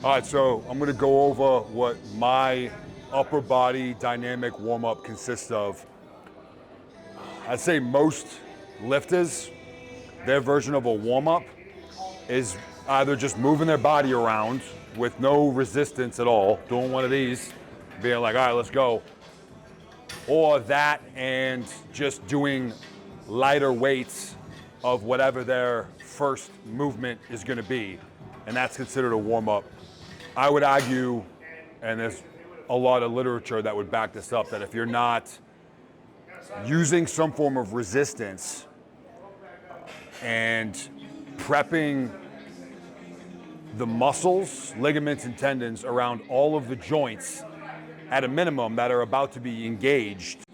All right, so I'm gonna go over what my upper body dynamic warm-up consists of. I'd say most lifters, their version of a warm-up is either just moving their body around with no resistance at all, doing one of these, being like, all right, let's go. Or that and just doing lighter weights of whatever their first movement is gonna be. And that's considered a warm-up. I would argue, and there's a lot of literature that would back this up, that if you're not using some form of resistance and prepping the muscles, ligaments, and tendons around all of the joints at a minimum that are about to be engaged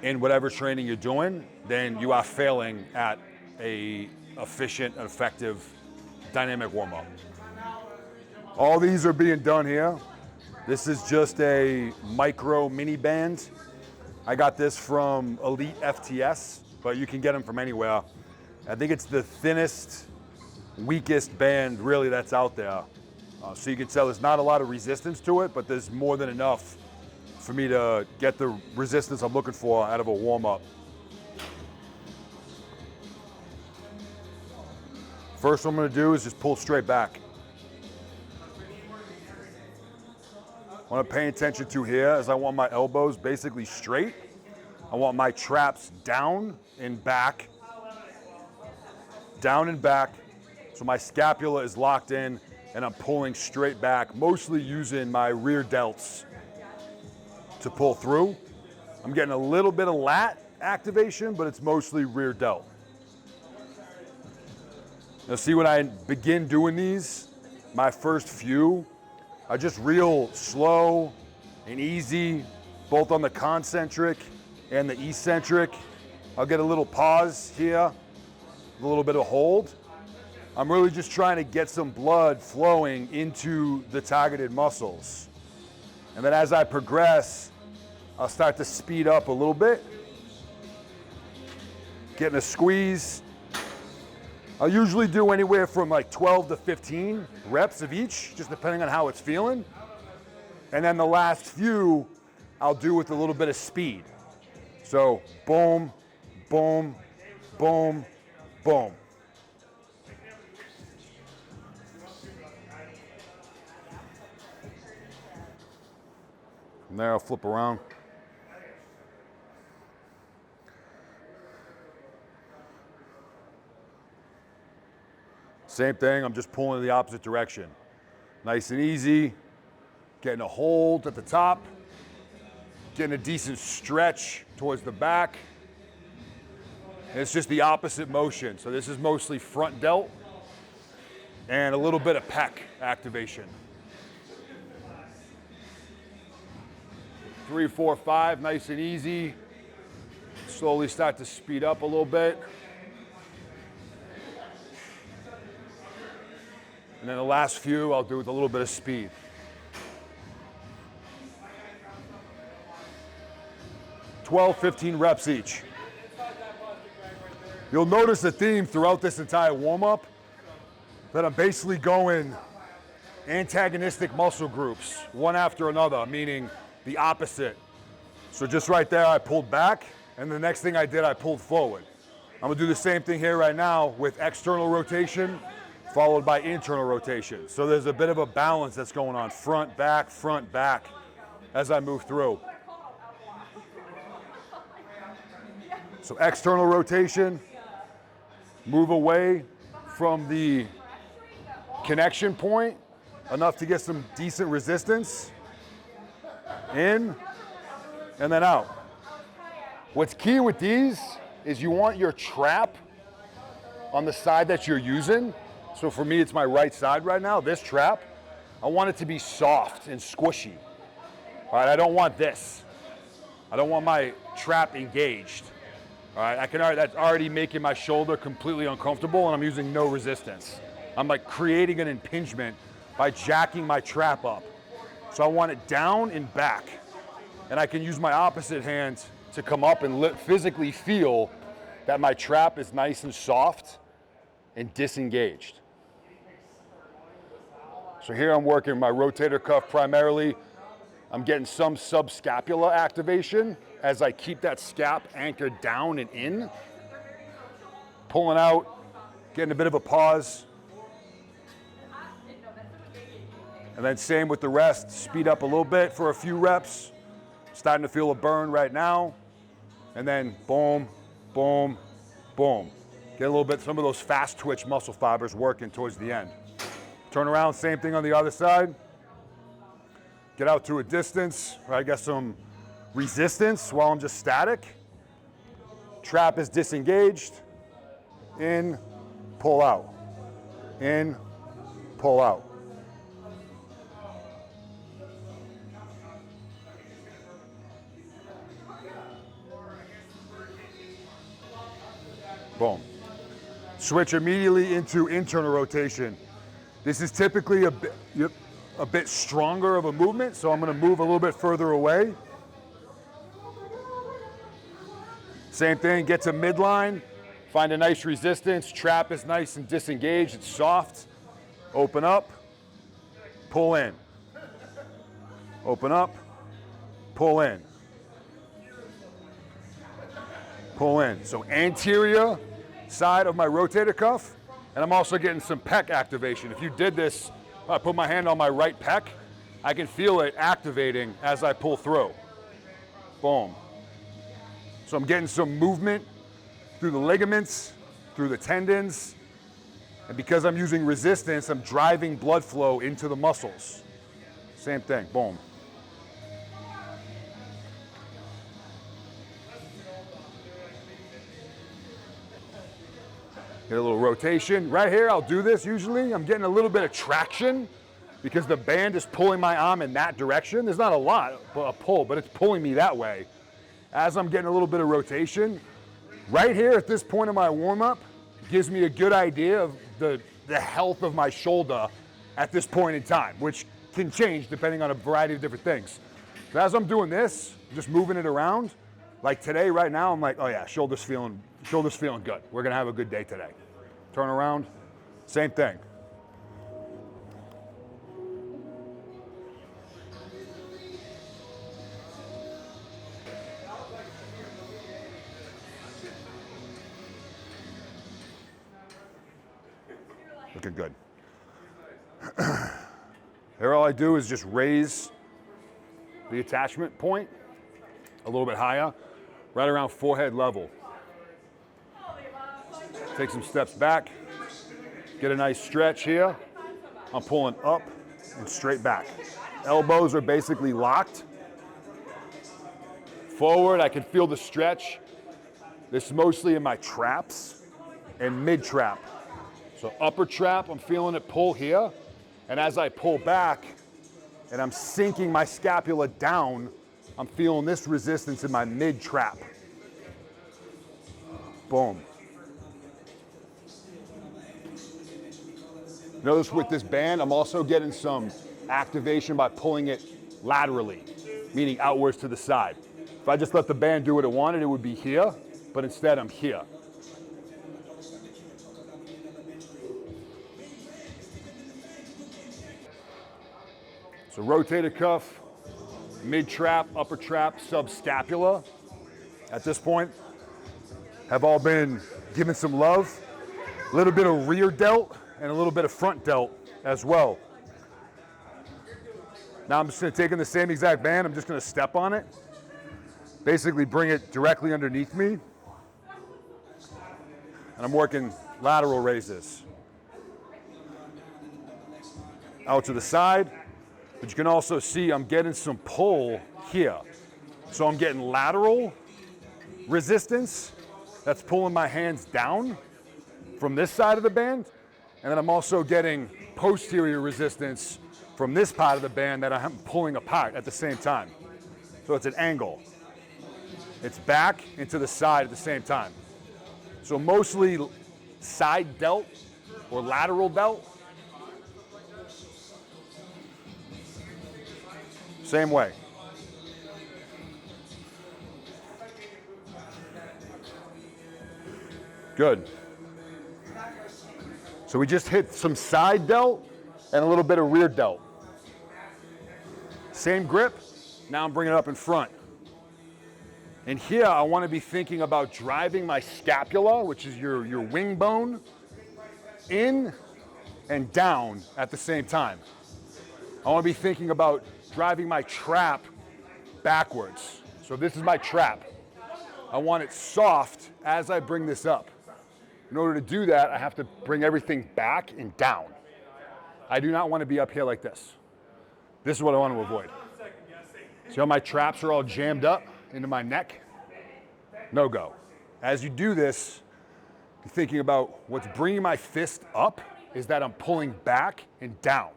in whatever training you're doing, then you are failing at a efficient, effective, dynamic warm-up. All these are being done here. This is just a micro mini band. I got this from Elite FTS, but you can get them from anywhere. I think it's the thinnest, weakest band really that's out there. So you can tell there's not a lot of resistance to it, but there's more than enough for me to get the resistance I'm looking for out of a warm-up. First what I'm gonna do is just pull straight back. What I'm paying attention to here is I want my elbows basically straight. I want my traps down and back, so my scapula is locked in and I'm pulling straight back, mostly using my rear delts to pull through. I'm getting a little bit of lat activation, but it's mostly rear delt. Now see, when I begin doing these, my first few, are just real slow and easy, both on the concentric and the eccentric. I'll get a little pause here, a little bit of hold. I'm really just trying to get some blood flowing into the targeted muscles. And then as I progress, I'll start to speed up a little bit, getting a squeeze. I'll usually do anywhere from like 12 to 15 reps of each, just depending on how it's feeling. And then the last few, I'll do with a little bit of speed. So boom, boom, boom, boom. From there, I'll flip around. Same thing, I'm just pulling in the opposite direction. Nice and easy, getting a hold at the top, getting a decent stretch towards the back. And it's just the opposite motion. So this is mostly front delt and a little bit of pec activation. 3, 4, 5, nice and easy. Slowly start to speed up a little bit. And then the last few, I'll do with a little bit of speed. $12, 15 reps each. You'll notice a theme throughout this entire warm-up that I'm basically going antagonistic muscle groups, one after another, meaning the opposite. So just right there, I pulled back, and the next thing I did, I pulled forward. I'm gonna do the same thing here right now with external rotation, followed by internal rotation. So there's a bit of a balance that's going on, front, back, as I move through. So external rotation, move away from the connection point, enough to get some decent resistance, in, and then out. What's key with these is you want your trap on the side that you're using. So for me, it's my right side right now, this trap. I want it to be soft and squishy. All right, I don't want this. I don't want my trap engaged. All right, that's already making my shoulder completely uncomfortable and I'm using no resistance. I'm like creating an impingement by jacking my trap up. So I want it down and back. And I can use my opposite hand to come up and physically feel that my trap is nice and soft and disengaged. So here I'm working my rotator cuff primarily. I'm getting some subscapular activation as I keep that scap anchored down and in. Pulling out, getting a bit of a pause. And then same with the rest, speed up a little bit for a few reps. Starting to feel a burn right now. And then boom, boom, boom. Get a little bit, some of those fast twitch muscle fibers working towards the end. Turn around, same thing on the other side. Get out to a distance, where I get some resistance while I'm just static. Trap is disengaged. In, pull out. In, pull out. Boom. Switch immediately into internal rotation. This is typically a bit stronger of a movement, so I'm going to move a little bit further away. Same thing, get to midline, find a nice resistance. Trap is nice and disengaged, it's soft. Open up, pull in. Open up, pull in. Pull in. So anterior side of my rotator cuff, and I'm also getting some pec activation. If you did this, I put my hand on my right pec, I can feel it activating as I pull through. Boom. So I'm getting some movement through the ligaments, through the tendons, and because I'm using resistance, I'm driving blood flow into the muscles. Same thing, boom. Get a little rotation. Right here, I'll do this usually. I'm getting a little bit of traction because the band is pulling my arm in that direction. There's not a lot of pull, but it's pulling me that way. As I'm getting a little bit of rotation, right here at this point of my warm-up, gives me a good idea of the health of my shoulder at this point in time, which can change depending on a variety of different things. So as I'm doing this, just moving it around, like today, right now, I'm like, oh yeah, shoulder's feeling good. We're gonna have a good day today. Turn around, same thing. Looking good. Here all I do is just raise the attachment point a little bit higher, right around forehead level. Take some steps back, get a nice stretch here. I'm pulling up and straight back. Elbows are basically locked. Forward, I can feel the stretch. This is mostly in my traps and mid-trap. So upper trap, I'm feeling it pull here. And as I pull back and I'm sinking my scapula down, I'm feeling this resistance in my mid-trap. Boom. Notice with this band, I'm also getting some activation by pulling it laterally, meaning outwards to the side. If I just let the band do what it wanted, it would be here, but instead I'm here. So rotator cuff, mid-trap, upper trap, subscapula. At this point, have all been given some love. A little bit of rear delt and a little bit of front delt as well. Now I'm just gonna take in the same exact band, I'm just gonna step on it. Basically bring it directly underneath me. And I'm working lateral raises. Out to the side. But you can also see I'm getting some pull here. So I'm getting lateral resistance. That's pulling my hands down from this side of the band. And then I'm also getting posterior resistance from this part of the band that I'm pulling apart at the same time. So it's an angle. It's back into the side at the same time. So mostly side delt or lateral delt. Same way. Good. So we just hit some side delt and a little bit of rear delt. Same grip, now I'm bringing it up in front. And here I want to be thinking about driving my scapula, which is your wing bone, in and down at the same time. I want to be thinking about driving my trap backwards. So this is my trap. I want it soft as I bring this up. In order to do that, I have to bring everything back and down. I do not want to be up here like this. This is what I want to avoid. See how my traps are all jammed up into my neck? No go. As you do this, you're thinking about what's bringing my fist up is that I'm pulling back and down,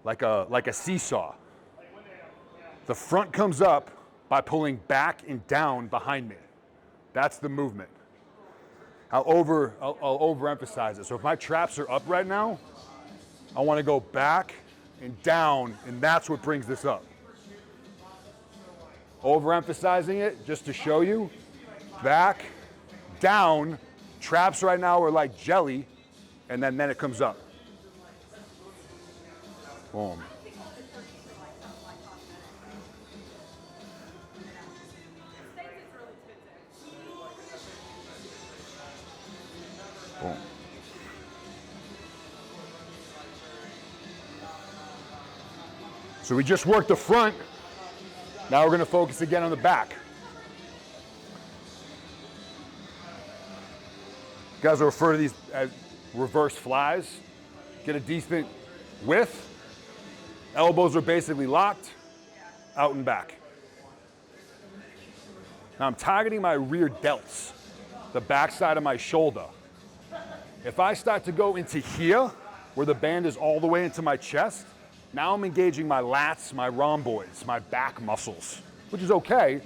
like a seesaw. The front comes up by pulling back and down behind me. That's the movement. I'll overemphasize it. So if my traps are up right now, I want to go back and down, and that's what brings this up. Overemphasizing it just to show you. Back, down, traps right now are like jelly, and then it comes up. Boom. Boom. So we just worked the front. Now we're going to focus again on the back. You guys will refer to these as reverse flies. Get a decent width. Elbows are basically locked, out and back. Now I'm targeting my rear delts, the back side of my shoulder. If I start to go into here, where the band is all the way into my chest, now I'm engaging my lats, my rhomboids, my back muscles, which is okay.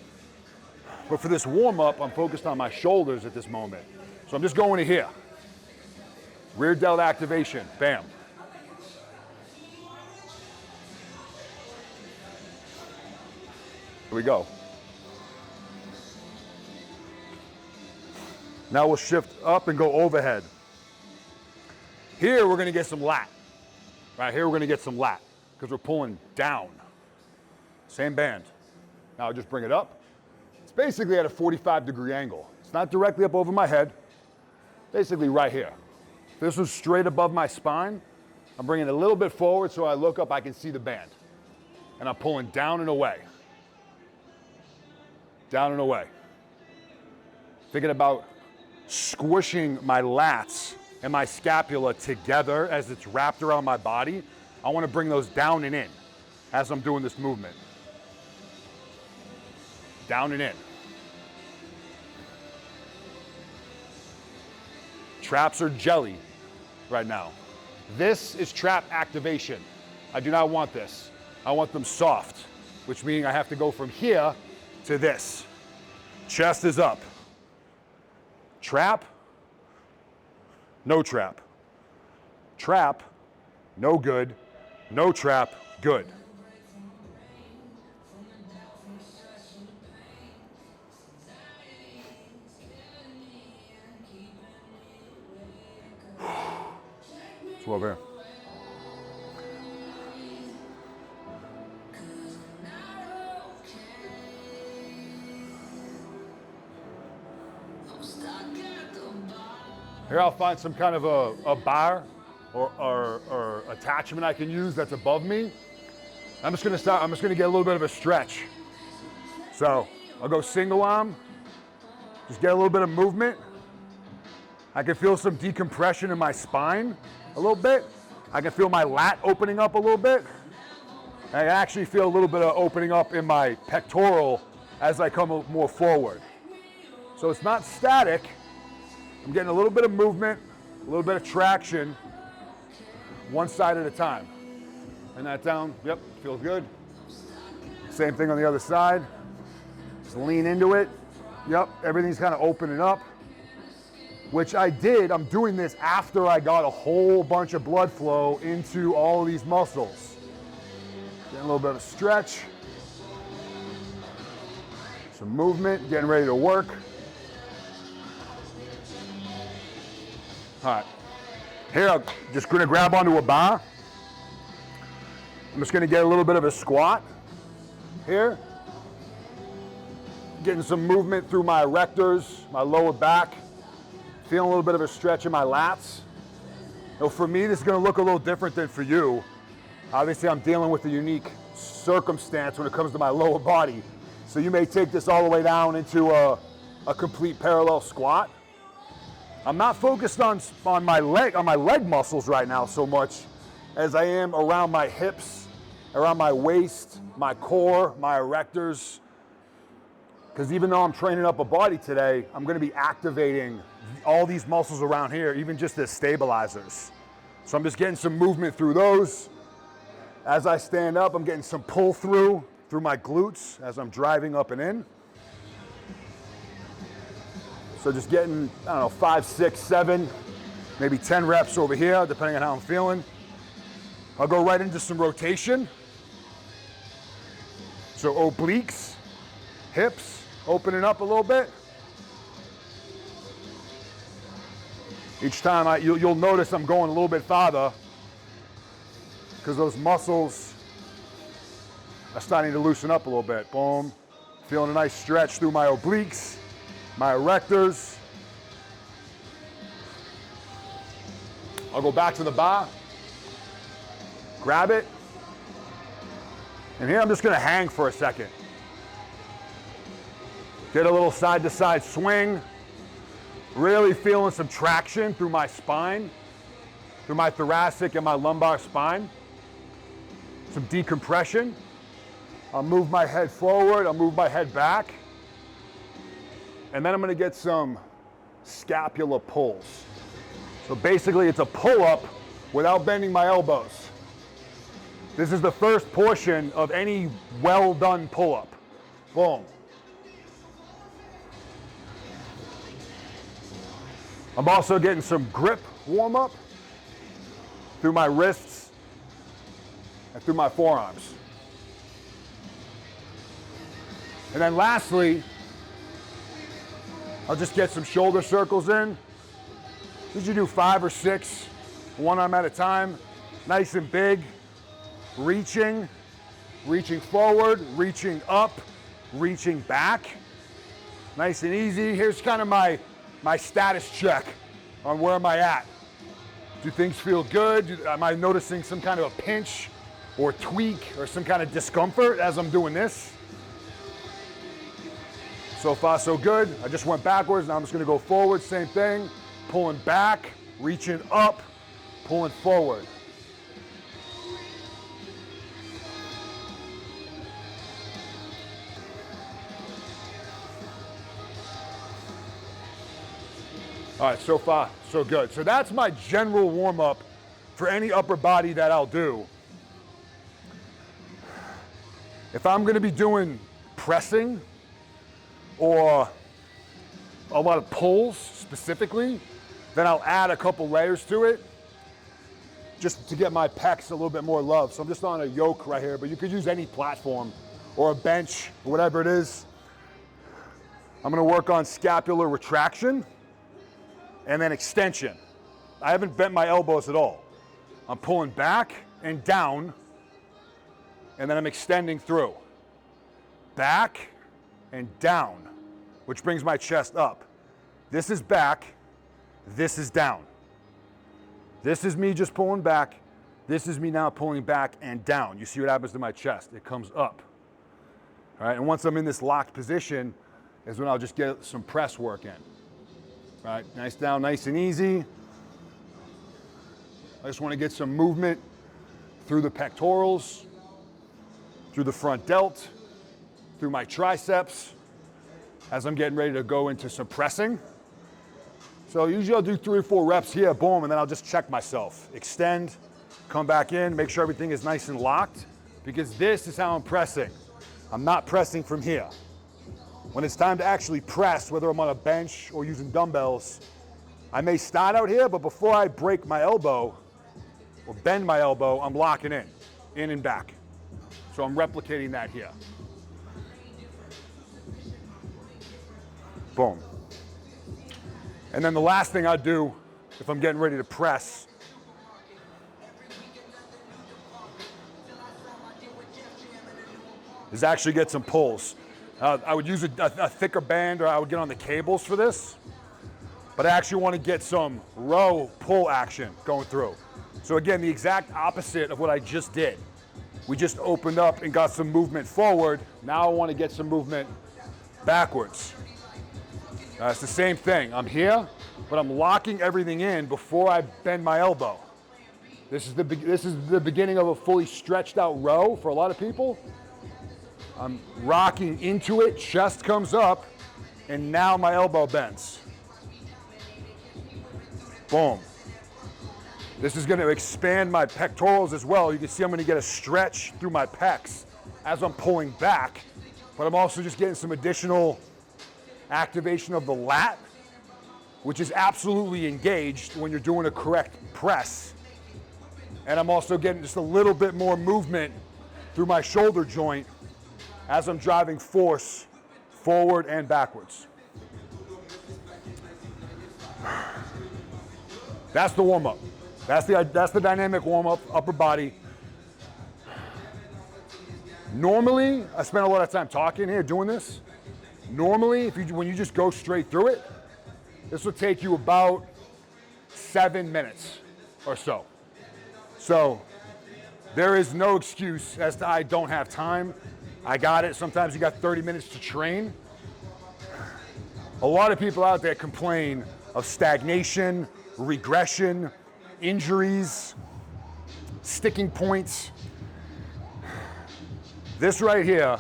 But for this warm-up, I'm focused on my shoulders at this moment. So I'm just going to here. Rear delt activation, bam. Here we go. Now we'll shift up and go overhead. Here we're gonna get some lat. Right here we're gonna get some lat because we're pulling down. Same band. Now I'll just bring it up. It's basically at a 45-degree angle. It's not directly up over my head, basically right here. If this was straight above my spine, I'm bringing it a little bit forward so I look up, I can see the band. And I'm pulling down and away. Down and away. Thinking about squishing my lats and my scapula together as it's wrapped around my body. I want to bring those down and in as I'm doing this movement. Down and in. Traps are jelly right now. This is trap activation. I do not want this. I want them soft, which means I have to go from here to this. Chest is up. Trap, no trap. Trap, no good. No trap, good. It's over here. Here I'll find some kind of a bar or attachment I can use that's above me. I'm just gonna get a little bit of a stretch. So I'll go single arm, just get a little bit of movement. I can feel some decompression in my spine a little bit. I can feel my lat opening up a little bit. I can actually feel a little bit of opening up in my pectoral as I come more forward. So it's not static. I'm getting a little bit of movement, a little bit of traction, one side at a time. And that down, yep, feels good. Same thing on the other side. Just lean into it. Yep, everything's kind of opening up, which I did. I'm doing this after I got a whole bunch of blood flow into all of these muscles. Getting a little bit of a stretch. Some movement, getting ready to work. All right, here I'm just gonna grab onto a bar. I'm just gonna get a little bit of a squat here. Getting some movement through my erectors, my lower back. Feeling a little bit of a stretch in my lats. Now for me, this is gonna look a little different than for you. Obviously, I'm dealing with a unique circumstance when it comes to my lower body. So you may take this all the way down into a complete parallel squat. I'm not focused on my leg muscles right now so much as I am around my hips, around my waist, my core, my erectors. Because even though I'm training up a body today, I'm gonna be activating all these muscles around here, even just as stabilizers. So I'm just getting some movement through those. As I stand up, I'm getting some pull through my glutes as I'm driving up and in. So just getting, I don't know, 5, 6, 7, maybe 10 reps over here, depending on how I'm feeling. I'll go right into some rotation. So obliques, hips, opening up a little bit. Each time you'll notice I'm going a little bit farther because those muscles are starting to loosen up a little bit. Boom. Feeling a nice stretch through my obliques, my erectors. I'll go back to the bar, grab it, and here I'm just gonna hang for a second. Get a little side to side swing, really feeling some traction through my spine, through my thoracic and my lumbar spine. Some decompression. I'll move my head forward, I'll move my head back, and then I'm gonna get some scapula pulls. So basically it's a pull-up without bending my elbows. This is the first portion of any well-done pull-up. Boom. I'm also getting some grip warm-up through my wrists and through my forearms. And then lastly, I'll just get some shoulder circles in. Usually do 5 or 6, one arm at a time, nice and big. Reaching forward, reaching up, reaching back. Nice and easy. Here's kind of my status check on where am I at. Do things feel good? Am I noticing some kind of a pinch or tweak or some kind of discomfort as I'm doing this? So far, so good. I just went backwards. Now I'm just gonna go forward, same thing. Pulling back, reaching up, pulling forward. All right, so far, so good. So that's my general warm-up for any upper body that I'll do. If I'm gonna be doing pressing or a lot of pulls specifically, then I'll add a couple layers to it just to get my pecs a little bit more love. So I'm just on a yoke right here, but you could use any platform or a bench or whatever it is. I'm gonna work on scapular retraction and then extension. I haven't bent my elbows at all. I'm pulling back and down, and then I'm extending through. Back and down, which brings my chest up. This is back, this is down. This is me just pulling back. This is me now pulling back and down. You see what happens to my chest? It comes up. All right, and once I'm in this locked position is when I'll just get some press work in. All right, nice down, nice and easy. I just want to get some movement through the pectorals, through the front delt, through my triceps, as I'm getting ready to go into some pressing. So usually I'll do 3 or 4 reps here, boom, and then I'll just check myself. Extend, come back in, make sure everything is nice and locked, because this is how I'm pressing. I'm not pressing from here. When it's time to actually press, whether I'm on a bench or using dumbbells, I may start out here, but before I break my elbow or bend my elbow, I'm locking in and back. So I'm replicating that here. Boom. And then the last thing I do, if I'm getting ready to press, is actually get some pulls. I would use a thicker band, or I would get on the cables for this, but I actually want to get some row pull action going through. So again, the exact opposite of what I just did. We just opened up and got some movement forward. Now I want to get some movement backwards. It's the same thing. I'm here, but I'm locking everything in before I bend my elbow. This is the beginning of a fully stretched out row for a lot of people. I'm rocking into it, chest comes up, and now my elbow bends. Boom. This is going to expand my pectorals as well. You can see I'm going to get a stretch through my pecs as I'm pulling back, but I'm also just getting some additional activation of the lat, which is absolutely engaged when you're doing a correct press. And I'm also getting just a little bit more movement through my shoulder joint as I'm driving force forward and backwards. That's the warm-up. That's the dynamic warm-up, upper body. Normally, I spend a lot of time talking here, doing this. Normally, when you just go straight through it, this will take you about 7 minutes or so. So there is no excuse as to I don't have time. I got it. Sometimes you got 30 minutes to train. A lot of people out there complain of stagnation, regression, injuries, sticking points. This right here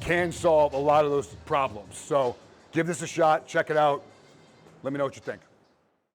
can solve a lot of those problems. So give this a shot, check it out. Let me know what you think.